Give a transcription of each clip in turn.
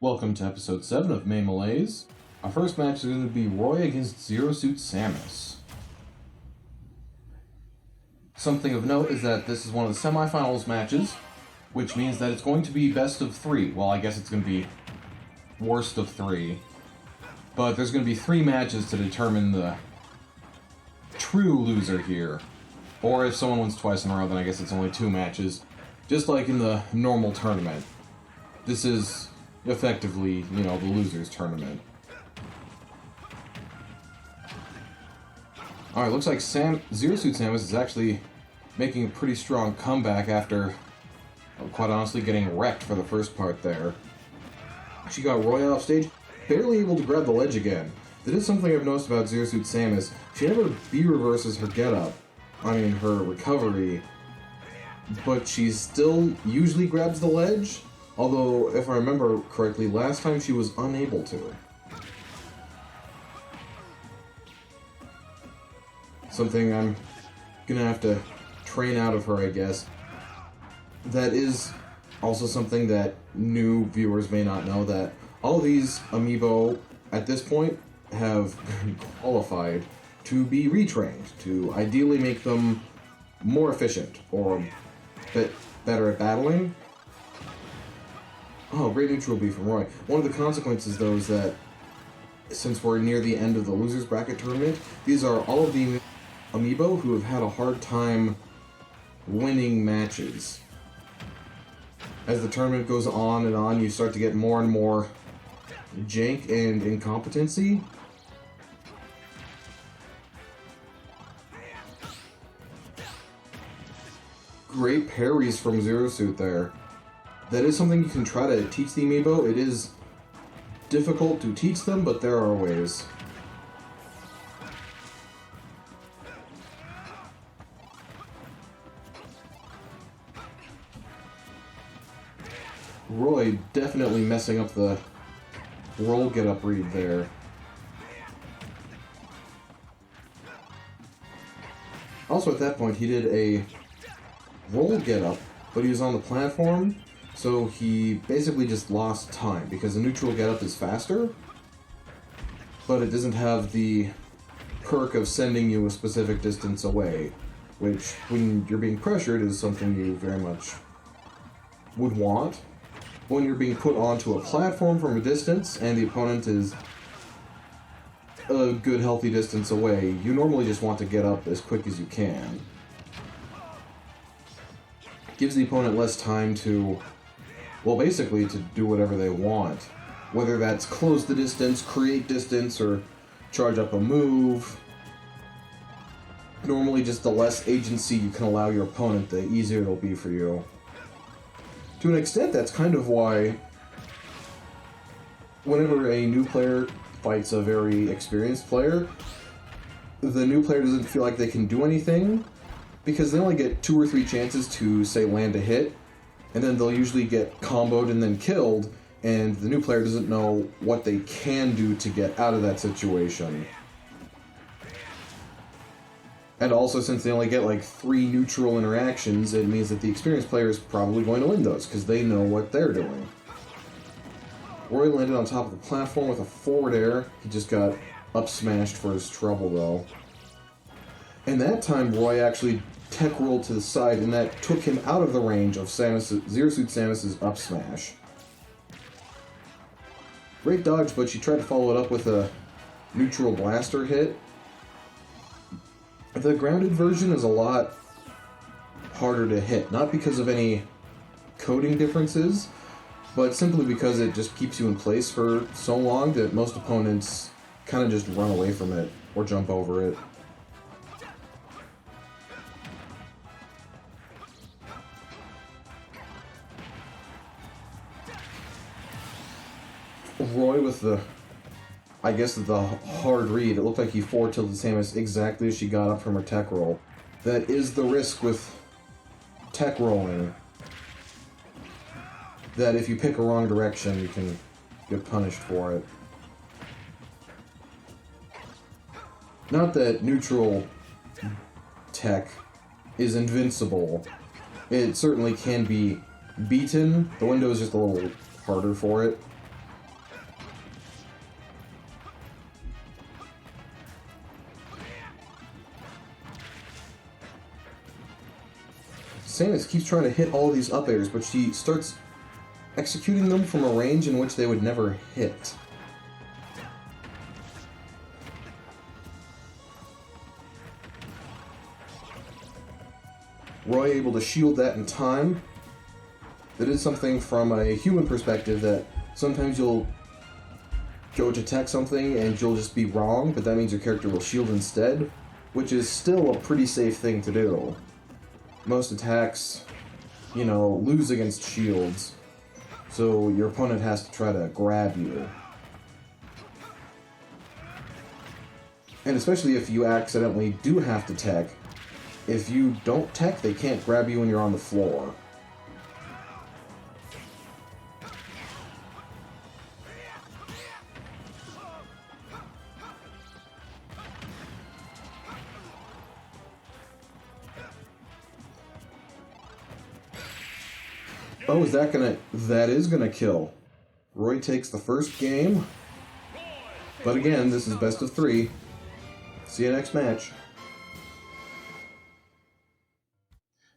Welcome to episode 7 of Malaise. Our first match is going to be Roy against Zero Suit Samus. Something of note is that this is one of the semifinals matches, which means that it's going to be best of 3. Well, I guess it's going to be worst of 3. But there's going to be 3 matches to determine the true loser here. Or if someone wins twice in a row, then I guess it's only 2 matches. Just like in the normal tournament. This is effectively, the losers tournament. Alright, looks like Zero Suit Samus is actually making a pretty strong comeback after, quite honestly, getting wrecked for the first part there. She got Roy off stage, barely able to grab the ledge again. That is something I've noticed about Zero Suit Samus. She never B-reverses her her recovery, but she still usually grabs the ledge. Although, if I remember correctly, last time she was unable to. Something I'm gonna have to train out of her, I guess. That is also something that new viewers may not know, that all these Amiibo, at this point, have qualified to be retrained, to ideally make them more efficient, or a bit better at battling. Oh, great neutral B from Roy. One of the consequences, though, is that since we're near the end of the losers bracket tournament, these are all of the Amiibo who have had a hard time winning matches. As the tournament goes on and on, you start to get more and more jank and incompetency. Great parries from Zero Suit there. That is something you can try to teach the Amiibo. It is difficult to teach them, but there are ways. Roy definitely messing up the roll get-up read there. Also at that point he did a roll get-up, but he was on the platform, so he basically just lost time, because the neutral get-up is faster, but it doesn't have the perk of sending you a specific distance away, which, when you're being pressured, is something you very much would want. When you're being put onto a platform from a distance, and the opponent is a good, healthy distance away, you normally just want to get up as quick as you can. Gives the opponent less time to, well, basically to do whatever they want. Whether that's close the distance, create distance, or charge up a move. Normally just the less agency you can allow your opponent, the easier it'll be for you. To an extent, that's kind of why whenever a new player fights a very experienced player, the new player doesn't feel like they can do anything, because they only get 2 or 3 chances to, say, land a hit, and then they'll usually get comboed and then killed, and the new player doesn't know what they can do to get out of that situation. And also, since they only get like 3 neutral interactions, it means that the experienced player is probably going to win those, because they know what they're doing. Roy landed on top of the platform with a forward air. He just got up smashed for his trouble, though. And that time, Roy actually tech rolled to the side, and that took him out of the range of Zero Suit Samus' up smash. Great dodge, but she tried to follow it up with a neutral blaster hit. The grounded version is a lot harder to hit, not because of any coding differences, but simply because it just keeps you in place for so long that most opponents kind of just run away from it or jump over it. Roy with the hard read. It looked like he forward tilted Samus exactly as she got up from her tech roll. That is the risk with tech rolling. That if you pick a wrong direction, you can get punished for it. Not that neutral tech is invincible. It certainly can be beaten. The window is just a little harder for it. Samus keeps trying to hit all these up airs, but she starts executing them from a range in which they would never hit. Roy able to shield that in time. That is something from a human perspective that sometimes you'll go to attack something and you'll just be wrong, but that means your character will shield instead, which is still a pretty safe thing to do. Most attacks, you know, lose against shields, so your opponent has to try to grab you. And especially if you accidentally do have to tech, if you don't tech, they can't grab you when you're on the floor. Oh, that is gonna kill. Roy takes the first game. But again, this is best of 3. See you next match.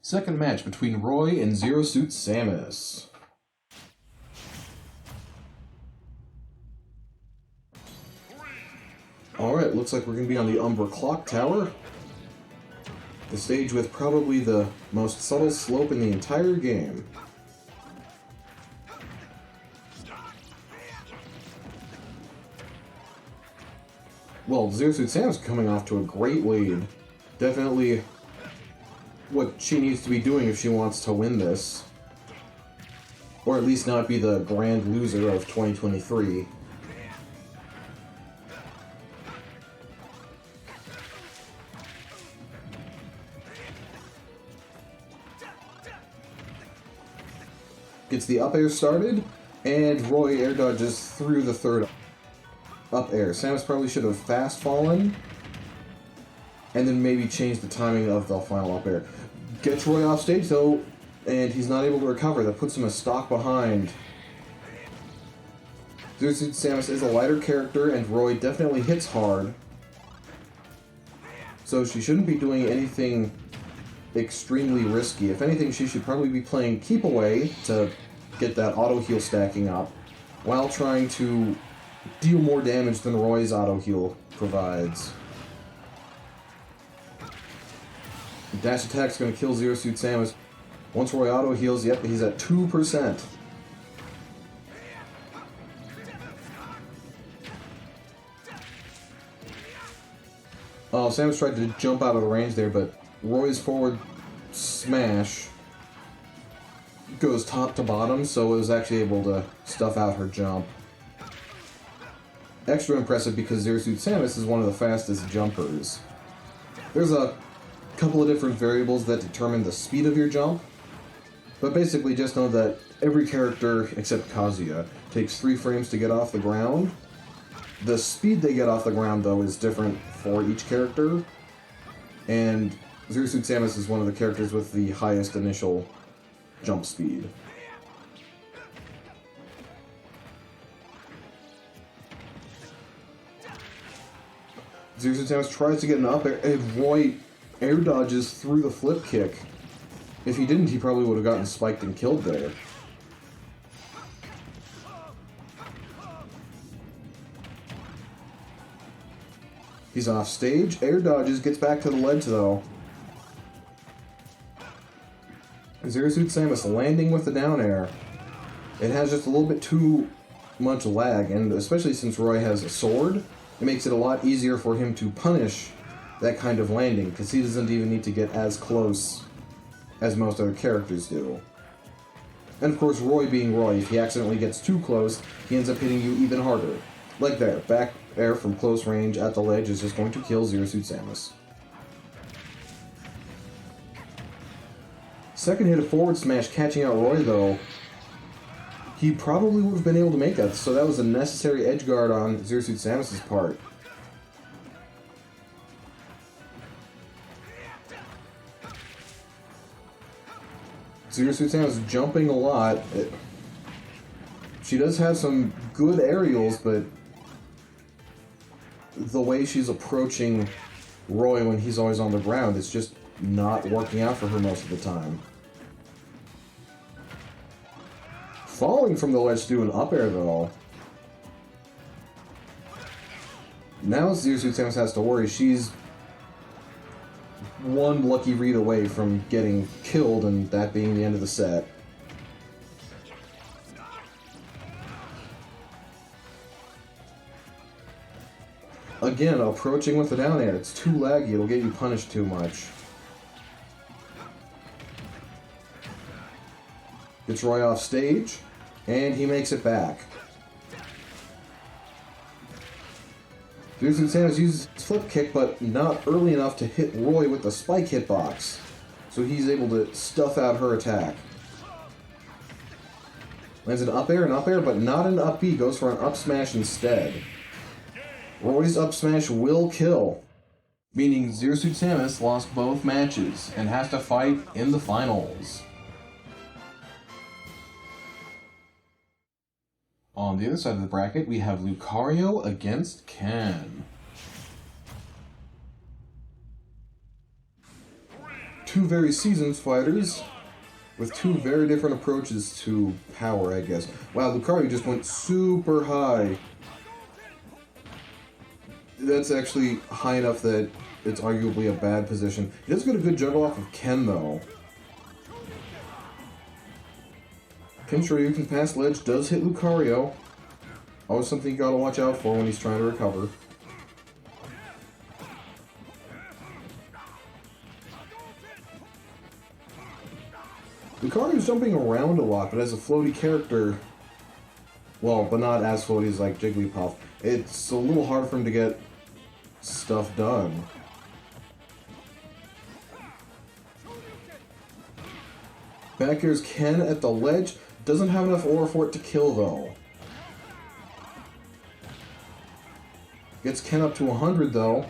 Second match between Roy and Zero Suit Samus. Alright, looks like we're gonna be on the Umbra Clock Tower. The stage with probably the most subtle slope in the entire game. Well, Zero Suit Samus coming off to a great lead. Definitely what she needs to be doing if she wants to win this. Or at least not be the grand loser of 2023. Gets the up air started, and Roy air dodges through the third up air. Samus probably should have fast fallen, and then maybe change the timing of the final up air. Gets Roy off stage though, and he's not able to recover. That puts him a stock behind. Zero Suit Samus is a lighter character, and Roy definitely hits hard. So she shouldn't be doing anything extremely risky. If anything, she should probably be playing Keep Away to get that auto heal stacking up, while trying to deal more damage than Roy's auto heal provides. Dash attack's gonna kill Zero Suit Samus. Once Roy auto heals, yep, he's at 2%. Oh, Samus tried to jump out of the range there, but Roy's forward smash goes top to bottom, so it was actually able to stuff out her jump. Extra impressive because Zero Suit Samus is one of the fastest jumpers. There's a couple of different variables that determine the speed of your jump, but basically just know that every character, except Kazuya, takes 3 frames to get off the ground. The speed they get off the ground, though, is different for each character, and Zero Suit Samus is one of the characters with the highest initial jump speed. Zero Suit Samus tries to get an up air, and Roy air dodges through the flip kick. If he didn't, he probably would have gotten spiked and killed there. He's off stage, air dodges, gets back to the ledge though. Zero Suit Samus landing with the down air. It has just a little bit too much lag, and especially since Roy has a sword, it makes it a lot easier for him to punish that kind of landing, because he doesn't even need to get as close as most other characters do. And of course, Roy being Roy, if he accidentally gets too close, he ends up hitting you even harder. Like there, back air from close range at the ledge is just going to kill Zero Suit Samus. Second hit of forward smash catching out Roy though. He probably would have been able to make that, so that was a necessary edge guard on Zero Suit Samus' part. Zero Suit Samus jumping a lot. She does have some good aerials, but the way she's approaching Roy when he's always on the ground, it's just not working out for her most of the time. falling from the ledge to do an up air, though. Now Zero Suit Samus has to worry. She's one lucky read away from getting killed, and that being the end of the set. Again, approaching with the down air. It's too laggy, it'll get you punished too much. Gets Roy off stage, and he makes it back. Zero Suit Samus uses his flip kick, but not early enough to hit Roy with the spike hitbox, so he's able to stuff out her attack. Lands an up air, but not an up B, goes for an up smash instead. Roy's up smash will kill, meaning Zero Suit Samus lost both matches and has to fight in the finals. On the other side of the bracket, we have Lucario against Ken. Two very seasoned fighters with two very different approaches to power, I guess. Wow, Lucario just went super high. That's actually high enough that it's arguably a bad position. He does get a good juggle off of Ken, though. Ken Shoryuken's past ledge does hit Lucario. Always something you gotta watch out for when he's trying to recover. Lucario's jumping around a lot, but as a floaty character, well, but not as floaty as like Jigglypuff, it's a little hard for him to get stuff done. Back here's Ken at the ledge. Doesn't have enough aura for it to kill, though. Gets Ken up to 100, though.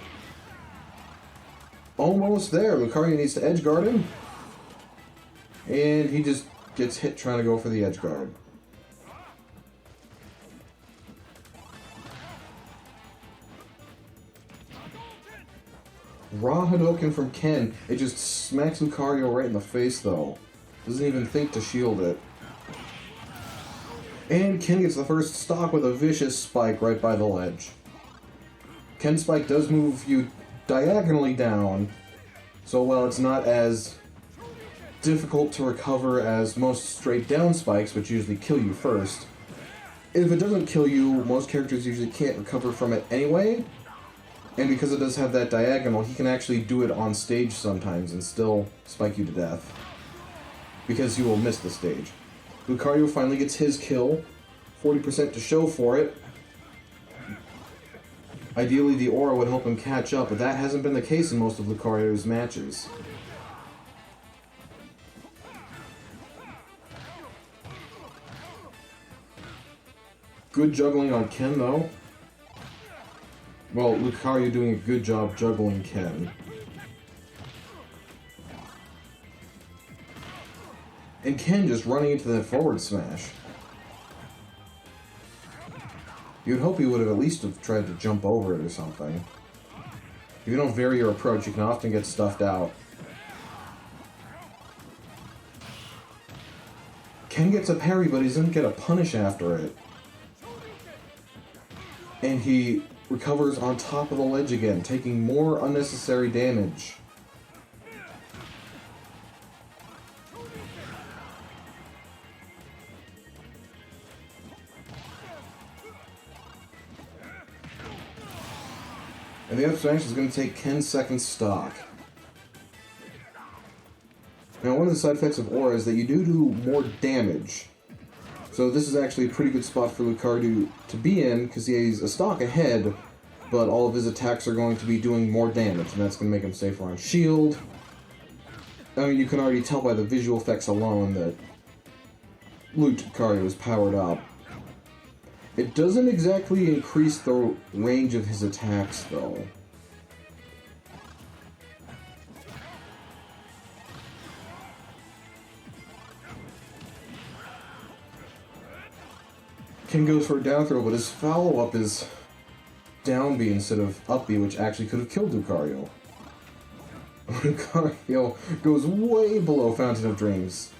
Almost there. Lucario needs to edge guard him. And he just gets hit trying to go for the edge guard. Raw Hadouken from Ken. It just smacks Lucario right in the face, though. Doesn't even think to shield it. And Ken gets the first stock with a vicious spike right by the ledge. Ken's spike does move you diagonally down, so while it's not as difficult to recover as most straight down spikes, which usually kill you first, if it doesn't kill you, most characters usually can't recover from it anyway. And because it does have that diagonal, he can actually do it on stage sometimes and still spike you to death, because you will miss the stage. Lucario finally gets his kill, 40% to show for it. Ideally, the aura would help him catch up, but that hasn't been the case in most of Lucario's matches. Good juggling on Ken, though. Well, Lucario doing a good job juggling Ken. And Ken just running into that forward smash. You'd hope he would have at least have tried to jump over it or something. If you don't vary your approach, you can often get stuffed out. Ken gets a parry, but he doesn't get a punish after it. And he recovers on top of the ledge again, taking more unnecessary damage. And the up smash is going to take Ken's second stock. Now, one of the side effects of aura is that you do more damage. So this is actually a pretty good spot for Lucario to be in, because he's a stock ahead, but all of his attacks are going to be doing more damage, and that's going to make him safer on shield. I mean, you can already tell by the visual effects alone that Lucario is powered up. It doesn't exactly increase the range of his attacks, though. Ken goes for a down throw, but his follow-up is down B instead of up B, which actually could have killed Lucario. Lucario goes way below Fountain of Dreams.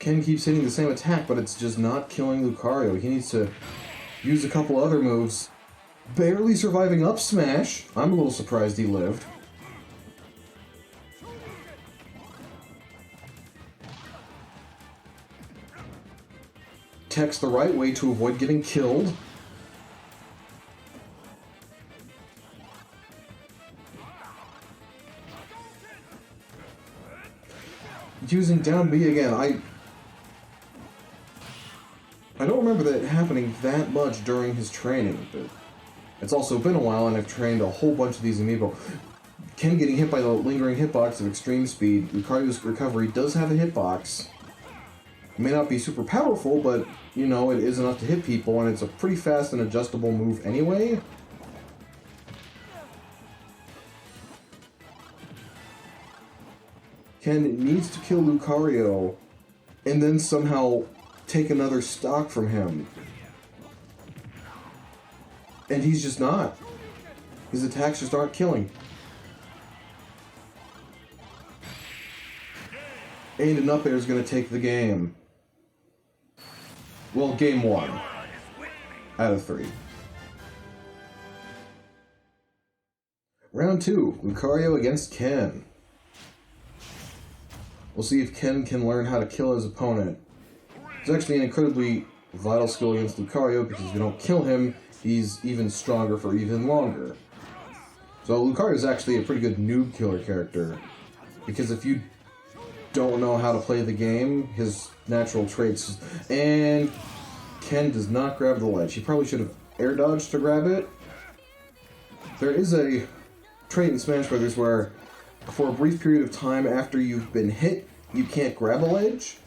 Ken keeps hitting the same attack, but it's just not killing Lucario. He needs to use a couple other moves. Barely surviving up smash. I'm a little surprised he lived. Tech's the right way to avoid getting killed. Using down B again. I don't remember that happening that much during his training, but it's also been a while and I've trained a whole bunch of these Amiibo. Ken getting hit by the lingering hitbox of extreme speed. Lucario's recovery does have a hitbox. It may not be super powerful, but, you know, it is enough to hit people, and it's a pretty fast and adjustable move anyway. Ken needs to kill Lucario, and then somehow take another stock from him. And he's just not. His attacks just aren't killing. And an up air is going to take the game. Well, game 1 out of 3. Round 2, Lucario against Ken. We'll see if Ken can learn how to kill his opponent. It's actually an incredibly vital skill against Lucario, because if you don't kill him, he's even stronger for even longer. So Lucario is actually a pretty good noob killer character, because if you don't know how to play the game, his natural traits... And Ken does not grab the ledge. He probably should have air dodged to grab it. There is a trait in Smash Brothers where for a brief period of time after you've been hit, you can't grab a ledge,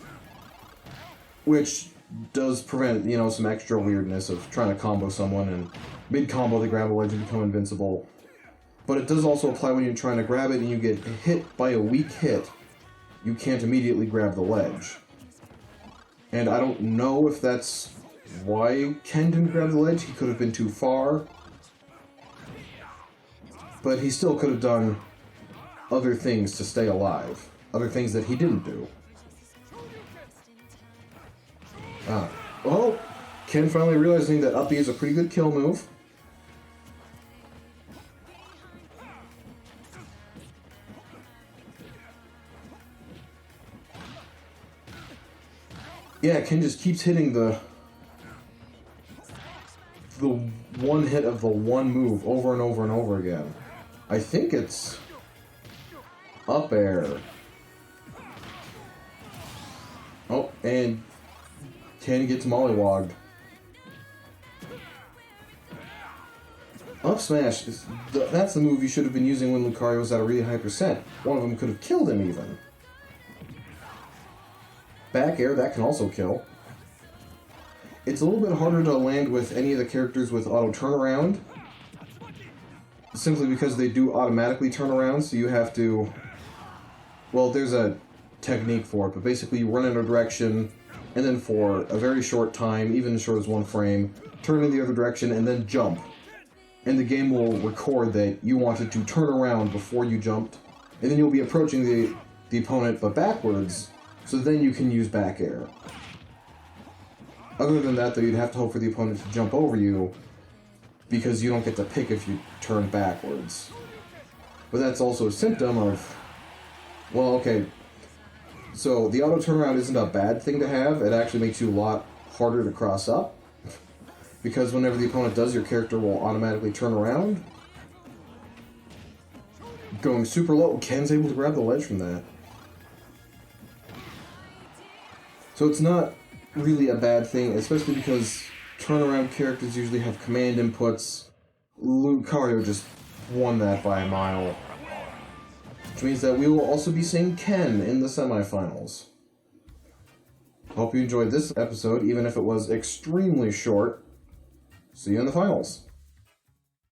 which does prevent, you know, some extra weirdness of trying to combo someone and mid-combo they grab a ledge and become invincible. But it does also apply when you're trying to grab it and you get hit by a weak hit. You can't immediately grab the ledge. And I don't know if that's why Ken didn't grab the ledge. He could have been too far. But he still could have done other things to stay alive. Other things that he didn't do. Oh, Ken finally realizing that up B is a pretty good kill move. Yeah, Ken just keeps hitting the one hit of the one move over and over and over again. I think it's up air. Oh, and Ken gets mollywogged. Up smash, that's the move you should have been using when Lucario was at a really high percent. One of them could have killed him even. Back air, that can also kill. It's a little bit harder to land with any of the characters with auto turnaround, simply because they do automatically turn around, so you have to... Well, there's a technique for it, but basically you run in a direction, and then for a very short time, even as short as 1 frame, turn in the other direction, and then jump. And the game will record that you wanted to turn around before you jumped, and then you'll be approaching the opponent, but backwards, so then you can use back air. Other than that, though, you'd have to hope for the opponent to jump over you, because you don't get to pick if you turn backwards. But that's also a symptom of... Well, okay, so the auto turnaround isn't a bad thing to have. It actually makes you a lot harder to cross up, because whenever the opponent does, your character will automatically turn around. Going super low, Ken's able to grab the ledge from that. So it's not really a bad thing, especially because turnaround characters usually have command inputs. Lucario just won that by a mile. Which means that we will also be seeing Ken in the semifinals. Hope you enjoyed this episode, even if it was extremely short. See you in the finals.